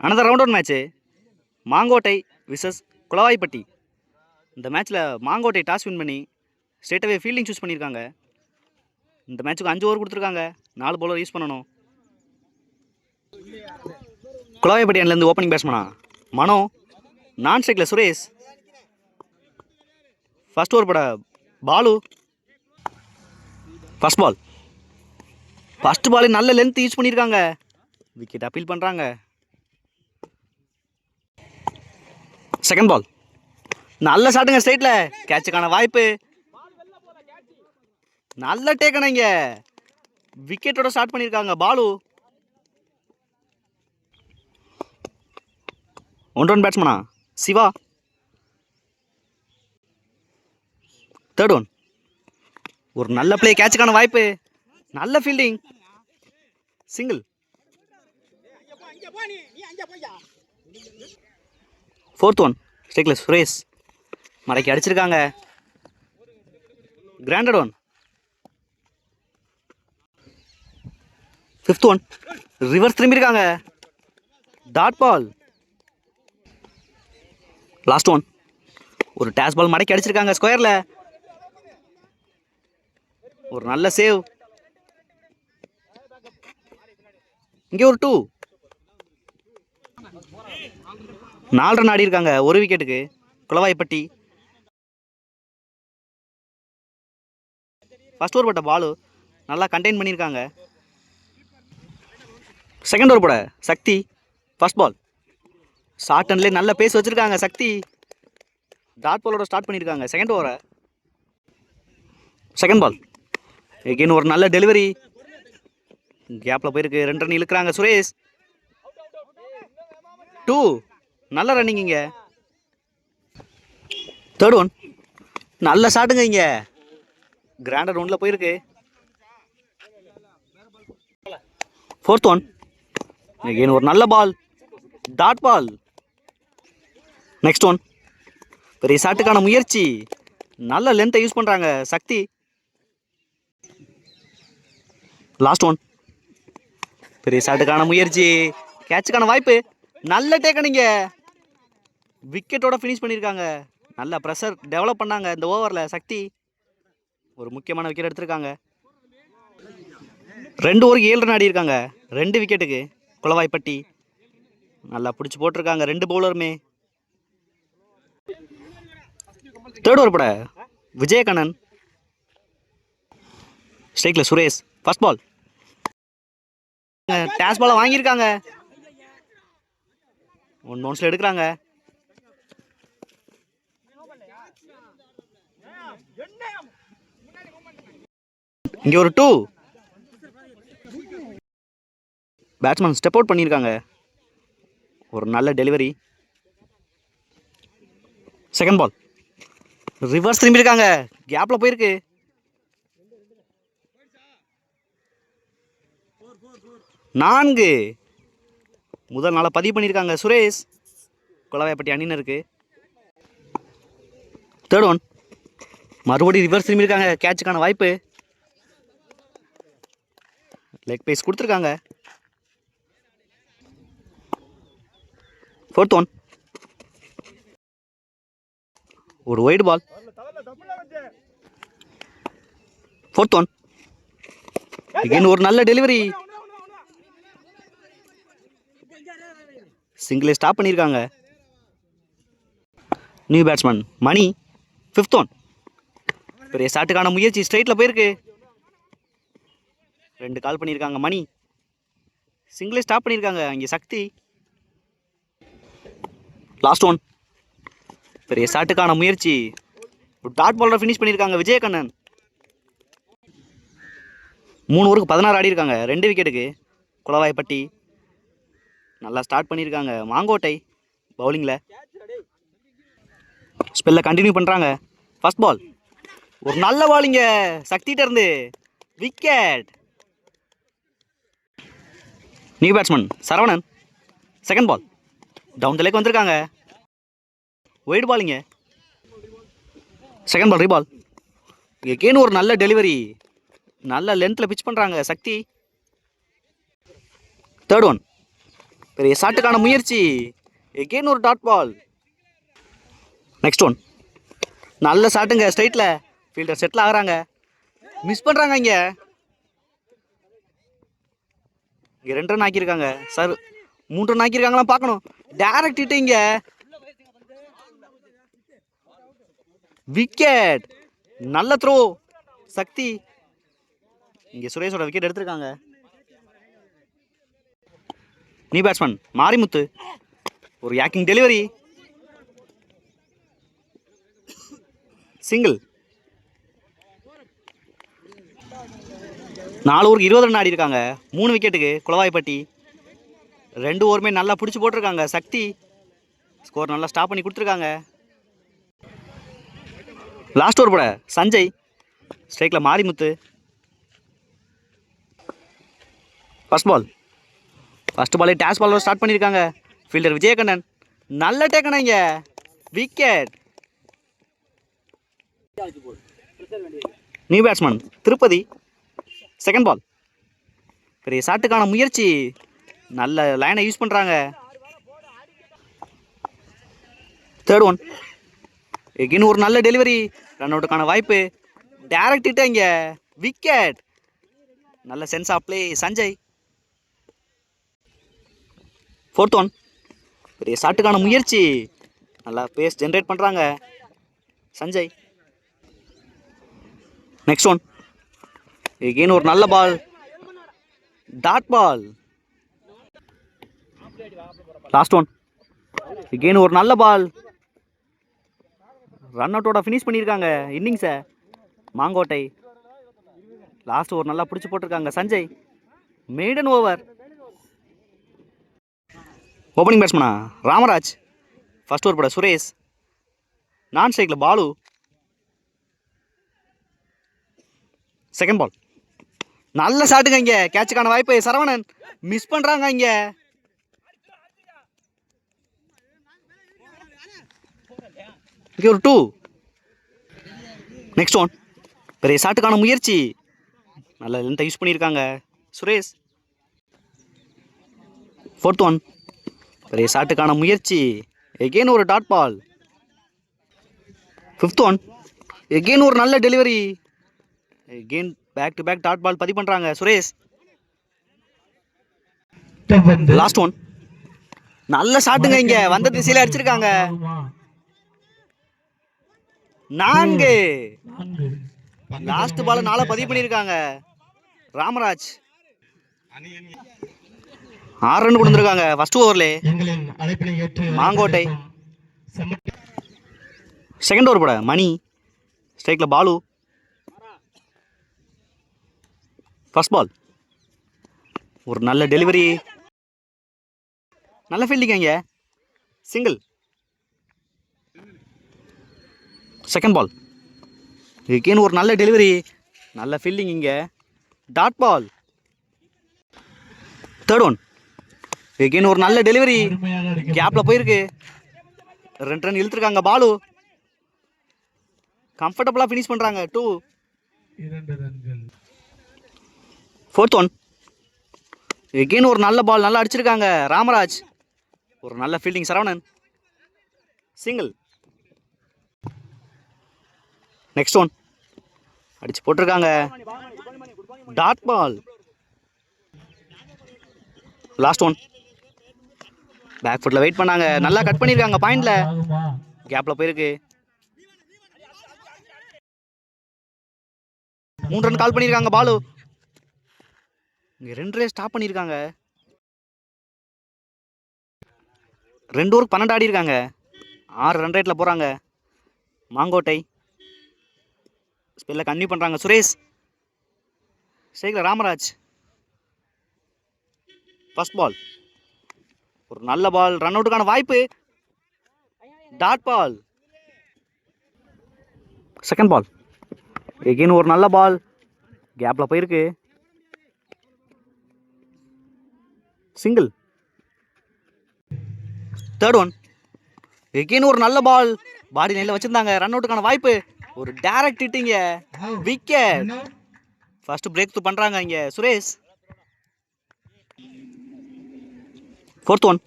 Another round one match Mangottai versus Kulavaipatti. இந்த மேட்ச்சில் Mangottai toss win பண்ணி ஸ்ட்ரெயிட்டாகவே ஃபீல்டிங் சூஸ் பண்ணியிருக்காங்க. இந்த மேட்ச்சுக்கு 5 ஓவர் கொடுத்துருக்காங்க. 4 பவுலர் யூஸ் பண்ணணும். குளவாய்ப்பட்டி அணிலேருந்து ஓப்பனிங் பேட்ஸ்மனா மனோ, நான் ஸ்ட்ரைக்கில் சுரேஷ். ஃபர்ஸ்ட் ஓவர் பட பாலு. First ball. ஃபர்ஸ்ட் பாலே நல்ல லென்த் யூஸ் பண்ணியிருக்காங்க. விக்கெட் அப்பீல் பண்ணுறாங்க. செகண்ட் பால் நல்ல ஷாட்டுங்க ஸ்ட்ரைட்டில். கேட்சுக்கான வாய்ப்பு. நல்ல டேக்கன இங்கே விக்கெட்டோட ஸ்டார்ட் பண்ணியிருக்காங்க பாலு. 1 ரன் பேட்ஸ்மனா சிவா. Third one. ஒரு நல்ல பிளே, கேட்சுக்கான வாய்ப்பு. நல்ல ஃபீல்டிங், சிங்கிள். Fourth one. ஸ்ட்ரைக்கில் சுரேஷ் மடக்கி அடிச்சிருக்காங்க. Granted one. Fifth one. Reverse திரும்பியிருக்காங்க. Dot ball. Last one. ஒரு டேஸ் பால் மடக்கி அடிச்சிருக்காங்க ஸ்கொயரில். ஒரு நல்ல சேவ். இங்கே ஒரு 2. 4 ரன் ஆடி இருக்காங்க ஒரு விக்கெட்டுக்கு குளவாய்ப்பட்டி. ஃபர்ஸ்ட் ஓவர் பட்ட பாலு நல்லா கண்டெயின் பண்ணியிருக்காங்க. செகண்ட் ஓவர் போட சக்தி. ஃபர்ஸ்ட் பால் ஷார்ட் அண்ட்லேயே நல்ல பேஸ் வச்சுருக்காங்க சக்தி. டாட் பாலோட ஸ்டார்ட் பண்ணியிருக்காங்க செகண்ட் ஓவரை. செகண்ட் பால் எகெயின் ஒரு நல்ல டெலிவரி. கேப்பில் போயிருக்கு. 2 ரன் இழுக்கிறாங்க சுரேஷ். 2. நல்ல ரன்னிங் இங்கே. Third one. நல்ல ஷாட்டுங்க இங்கே. கிராண்டட் ஒன்ல போயிருக்கு. Fourth one. எகெயின் ஒரு நல்ல ball. Dot ball. Next one. பெரிய ஷாட்டுக்கான முயற்சி. நல்ல லென்த்தை யூஸ் பண்ணுறாங்க சக்தி. Last one. பெரிய ஷாட்டுக்கான முயற்சி. கேட்சுக்கான வாய்ப்பு. நல்ல டேக்கனிங்க. விக்கெட்டோட ஃபினிஷ் பண்ணியிருக்காங்க. நல்ல ப்ரெஷர் டெவலப் பண்ணாங்க இந்த ஓவரில் சக்தி. ஒரு முக்கியமான விக்கெட் எடுத்திருக்காங்க. 2 ஓவருக்கு 7 ரன் ஆடி இருக்காங்க 2 விக்கெட்டுக்கு குளவாய்ப்பட்டி. நல்லா பிடிச்சி போட்டிருக்காங்க 2 பவுலருமே. தேர்ட் ஓவர் பட விஜயகண்ணன். ஸ்ட்ரைக்கில் சுரேஷ். ஃபர்ஸ்ட் பால் டேஸ் பாலை வாங்கியிருக்காங்க. 1 பவுன்ஸில் எடுக்கிறாங்க. இங்கே ஒரு 2. பேட்ஸ்மேன் ஸ்டெப் அவுட் பண்ணியிருக்காங்க. ஒரு நல்ல டெலிவரி. செகண்ட் பால் ரிவர்ஸ் திரும்பியிருக்காங்க. கேப்பில் போயிருக்கு. 4. முதல் நாளை பதிவு பண்ணியிருக்காங்க சுரேஷ் குளவாய்ப்பட்டி அணியினருக்கு. Third one. மறுபடியும் ரிவர்ஸ் திரும்பியிருக்காங்க. கேட்சுக்கான வாய்ப்பு. லெக் பேஸ் கொடுத்துருக்காங்க. Fourth one. ஒரு wide ball. Fourth one. Again ஒரு நல்ல டெலிவரி. சிங்கிளே ஸ்டாப் பண்ணியிருக்காங்க. New batsman Mani. Fifth one. பெரிய ஷாட்டுக்கான முயற்சி ஸ்ட்ரைட்டில் போயிருக்கு. 2 கால் பண்ணியிருக்காங்க மணி. சிங்கிளே ஸ்டாப் பண்ணியிருக்காங்க இங்கே சக்தி. Last one. பெரிய ஷாட்டுக்கான முயற்சி. டாட் பாலோட ஃபினிஷ் பண்ணியிருக்காங்க விஜயகண்ணன். 3 ஓவருக்கு 16 ஆடி இருக்காங்க 2 விக்கெட்டுக்கு குளவாய்ப்பட்டி. நல்லா ஸ்டார்ட் பண்ணியிருக்காங்க மாங்கோட்டை பவுலிங்கில். ஸ்பெல்லை கண்டினியூ பண்ணுறாங்க. ஃபர்ஸ்ட் பால் ஒரு நல்ல பால் இங்கே சக்திகிட்ட இருந்து. Wicket. New batsman Saravanan. Second ball down the leg வந்திருக்காங்க. ஒயிட் பாலிங்க. Second ball reball. எகெயின் ஒரு நல்ல டெலிவரி. நல்ல லென்த்தில் பிச் பண்ணுறாங்க சக்தி. Third one. பெரிய ஷாட்டுக்கான முயற்சி. எகெயின் ஒரு டாட் பால். Next one. நல்ல ஷாட்டுங்க ஸ்ட்ரைட்டில். ஃபீல்டர் செட்டில் ஆகுறாங்க. மிஸ் பண்ணுறாங்க. இங்கே 2 ரன் ஆக்கியிருக்காங்க சார். 3 ரன் ஆக்கியிருக்காங்களாம் பார்க்கணும். Direct hit. இங்கே விக்கெட். நல்ல த்ரோ சக்தி. இங்கே சுரேஷோட விக்கெட் எடுத்திருக்காங்க. நீ பேட்ஸ்மேன் மாரிமுத்து. ஒரு யாக்கிங் டெலிவரி. சிங்கிள். 4 ஓவருக்கு 20 ரன் ஆடி இருக்காங்க. 3 விக்கெட்டுக்கு குளவாய்ப்பட்டி. 2 ஓவருமே நல்லா பிடிச்சி போட்டிருக்காங்க. சக்தி ஸ்கோர் நல்லா ஸ்டாப் பண்ணி கொடுத்துருக்காங்க. லாஸ்ட் ஓவர் போட சஞ்சய். ஸ்ட்ரைக்கில் மாரிமுத்து. ஃபர்ஸ்ட் பாலே டேஷ் பாலோட ஸ்டார்ட் பண்ணியிருக்காங்க. ஃபீல்டர் விஜயகண்ணன். நல்ல டேக்கனா. இங்கே wicket. New batsman Tirupati. Second ball. பெரிய ஷாட்டுக்கான முயற்சி. நல்ல லைனை யூஸ் பண்ணுறாங்க. Third one. எகின் ஒரு நல்ல டெலிவரி. ரன் அவுட்டுக்கான வாய்ப்பு. Direct hit. இங்கே விக்கெட். நல்ல sense of play Sanjay. Fourth one. பெரிய ஷாட்டுக்கான முயற்சி. நல்லா பேஸ் ஜென்ரேட் பண்ணுறாங்க சஞ்சய். Next one. எகெயின் ஒரு நல்ல ball. Dot ball. Last one. Again ஒரு நல்ல பால். ரன் அவுட்டோட ஃபினிஷ் பண்ணியிருக்காங்க இன்னிங்ஸை மாங்கோட்டை. லாஸ்ட் ஓவர் நல்லா பிடிச்சி போட்டிருக்காங்க சஞ்சய். Maiden over. ஓப்பனிங் பேட்ஸ்மேனா ராமராஜ். ஃபர்ஸ்ட் ஓவர் போட சுரேஷ். நான் ஸ்ட்ரைக்கில் பாலு. Second ball. நல்ல ஷாட்டுங்க. இங்கே கேட்சுக்கான வாய்ப்பு. சரவணன் மிஸ் பண்ணுறாங்க. இங்கே ஒரு 2. Next one. பெரிய ஷாட்டுக்கான முயற்சி. நல்ல லென்த்தை யூஸ் பண்ணியிருக்காங்க சுரேஷ். Fourth one. பெரிய ஷாட்டுக்கான முயற்சி. எகெயின் ஒரு dot ball. Fifth one. Again ஒரு நல்ல delivery. Again back to back dot ball பதிவு பண்ணுறாங்க சுரேஷ். Last one. நல்ல ஷாட்டுங்க. இங்கே வந்த திசையில் அடிச்சிருக்காங்க. 4. லாஸ்ட் பால் 4 பதிவு பண்ணியிருக்காங்க ராமராஜ். 6 ரன் கொடுத்துருக்காங்க first overlay Mangottai. Second over போட மணி. ஸ்ட்ரைக்கில் பாலு. First ball. ஒரு நல்ல டெலிவரி. நல்ல ஃபீல்டிங். இங்கே சிங்கிள். Second ball. எகெயின் ஒரு நல்ல டெலிவரி. நல்ல ஃபீல்டிங். இங்கே dot ball. Third one. Again ஒரு நல்ல டெலிவரி. கேப்பில் போயிருக்கு. 2 ரன் இழுத்துருக்காங்க பாலு. கம்ஃபர்டபுளாக ஃபினிஷ் பண்ணுறாங்க 2. Fourth one. எகெயின் ஒரு நல்ல பால் நல்லா அடிச்சிருக்காங்க ராமராஜ். ஒரு நல்ல fielding Saravanan. Single. Next one. அடிச்சு போட்டிருக்காங்க dot ball. Last one. Back ஃபுட்டில் வெயிட் பண்ணாங்க. நல்லா கட் பண்ணியிருக்காங்க பாயிண்ட்ல. கேப்பில் போயிருக்கு. 3 ரன் கால் பண்ணியிருக்காங்க பாலு. இங்கே 2 ரன் ஸ்டாப் பண்ணியிருக்காங்க. 2 ஓவருக்கு 12 ஆடி இருக்காங்க. 6 ரன் ரேட்டில் போகிறாங்க மாங்கோட்டை. ஸ்பெல்ல கன்டினியூ பண்ணுறாங்க சுரேஷ். ஸ்ட்ரைக்கில் ராமராஜ். First ball. ஒரு நல்ல பால். ரன் அவுட்டுக்கான வாய்ப்பு. Dot ball. Second ball. Again ஒரு நல்ல பால். கேப்பில் போயிருக்கு. சிங்கிள். Third one. எகெயின் ஒரு நல்ல பால். பாடி லைனில் வச்சிருந்தாங்க. ரன் அவுட்டுக்கான வாய்ப்பு. ஒரு direct hitting. Wicket. First breakthrough பண்ணுறாங்க இங்கே சுரேஷ். 4th one.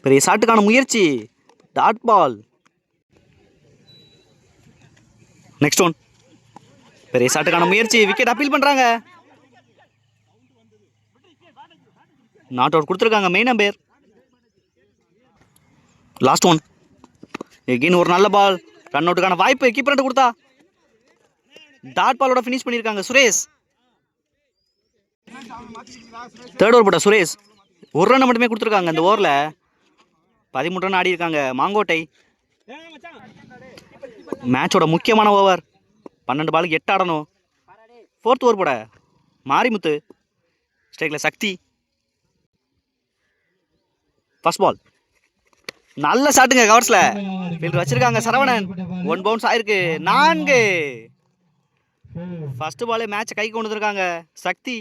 பெரிய ஷாட்டுக்கான முயற்சி, டாட் பால். Next one. பெரிய ஷாட்டுக்கான முயற்சி, விக்கெட் அப்பீல் பண்ணுறாங்க. நாட் அவுட் கொடுத்துருக்காங்க main umpire. Last one. Again ஒரு நல்ல பால், ரன் அவுட்டுக்கான வாய்ப்பு, கீப்பர் கொடுத்தா டாட் பாலோட ஃபினிஷ் பண்ணியிருக்காங்க சுரேஷ். 3rd ஓவர் போட்ட சுரேஷ் ஒரு ரன் மட்டுமே கொடுத்துருக்காங்க. இந்த ஓவரில் 13 ரன் ஆடி இருக்காங்க மாங்கோட்டை. மேட்சோட முக்கியமான ஓவர், 12 பாலுக்கு 8 ஆடணும். 4th ஓவர் போட மாரிமுத்து, ஸ்ட்ரைக்கில் சக்தி. ஃபர்ஸ்ட் பால், நல்ல ஷாட்டுங்க கவர்ஸில் ஃபீல்டர் வச்சிருக்காங்க சரவணன். 1 பவுன்ஸ் ஆயிருக்கு, 4. ஃபர்ஸ்ட் பாலே மேட்சை கைக்கு கொண்டு வந்திருக்காங்க சக்தி.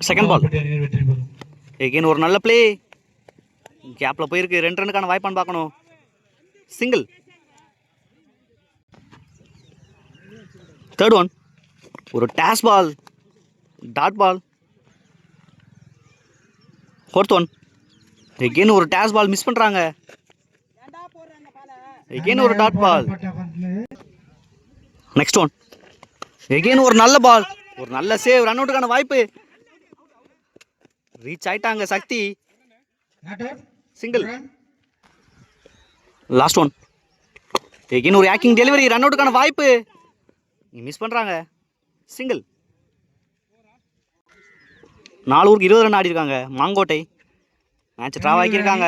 செகண்ட் பால், எகெயின் ஒரு நல்ல பிளே, கேப்ல போயிருக்கு. 2 ரன்னுக்கான வாய்ப்பான்னு பார்க்கணும். சிங்கிள். 3rd one. ஒரு டேஸ் ball, dot ball. 4th one. Again ஒரு டேஸ் பால் மிஸ் பண்றாங்க. எகெயின் ஒரு dot ball. Next one. Again ஒரு நல்ல பால், ஒரு நல்ல சேவ், ரன் அவுட்டுக்கான வாய்ப்பு. ரீச் ஆயிட்டாங்க சக்தி. சிங்கிள். Last one. எகெயின் ஒரு ஆக்கிங் டெலிவரி, ரன் அவுட்டுக்கான வாய்ப்பு, மிஸ் பண்றாங்க. சிங்கிள். 4 ஓவருக்கு 20 ரன் ஆடி இருக்காங்க மாங்கோட்டை. மேட்ச் டிராவ் ஆக்கியிருக்காங்க.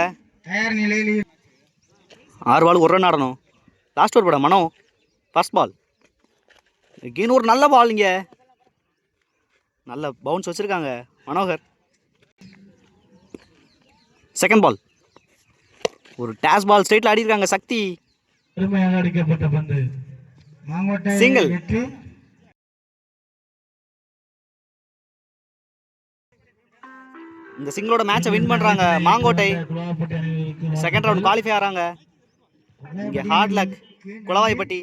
6 பால் 1 ரன் ஆடணும். லாஸ்ட் ஓவர் போட மனோ. ஃபர்ஸ்ட் பால், எகெயின் ஒரு நல்ல பால், இங்கே நல்ல பவுன்ஸ் வச்சிருக்காங்க மனோகர். செகண்ட் பால், ஒரு டேஸ் பால் ஸ்ட்ரைட்ல ஆடி இருக்காங்க சக்தி. சிங்கிள். இந்த சிங்கிளோட மேட்சை வின் பண்றாங்க மாங்கோட்டை. செகண்ட் ரவுண்ட் குவாலிஃபை ஆறாங்க. இங்க ஹார்ட் லக் குளவாய்ப்பட்டி.